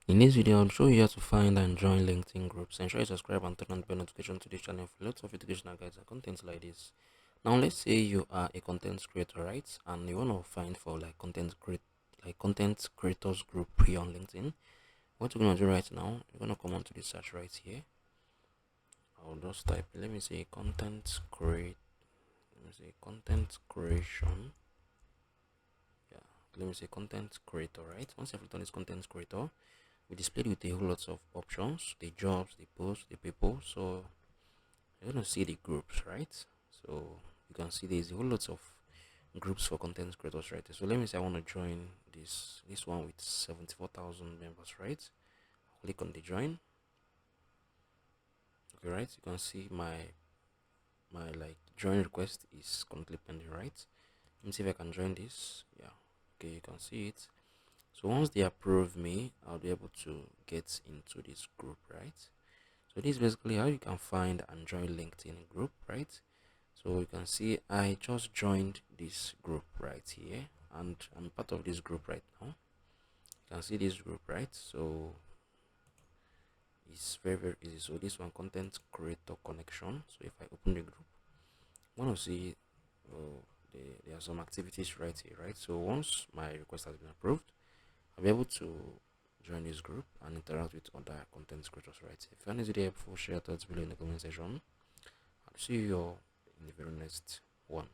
In this video, I'll show you how to find and join LinkedIn groups. Ensure you subscribe and turn on the bell notification to this channel for lots of educational guides and content like this. Now, let's say you are a content creator, right? And you want to find for like content creators group here on LinkedIn. What you're gonna do right now, you're gonna come onto the search right here. I'll just type. Let me say content create. Let me say content creation. Yeah. Let me say content creator, right? Once you've done this content creator, we displayed with a whole lot of options, the jobs, the posts, the people. So you're gonna see the groups, right? So you can see there's a whole lot of groups for content creators, right? So let me say I want to join this one with 74,000 members, right? Click on the join. Okay, right? You can see my like join request is currently pending, right? Let me see if I can join this. Yeah, okay, you can see it. So once they approve me, I'll be able to get into this group, right? So this is basically how you can find and join LinkedIn group, right? So you can see I just joined this group right here, and I'm part of this group right now. You can see this group, right? So it's very easy. So this one, content creator connection. So if I open the group, I want to see oh, there are some activities right here, right? So once my request has been approved, I'll be able to join this group and interact with other content creators, right? If you find this video helpful, share your thoughts below in the comment section. I'll see you all in the very next one.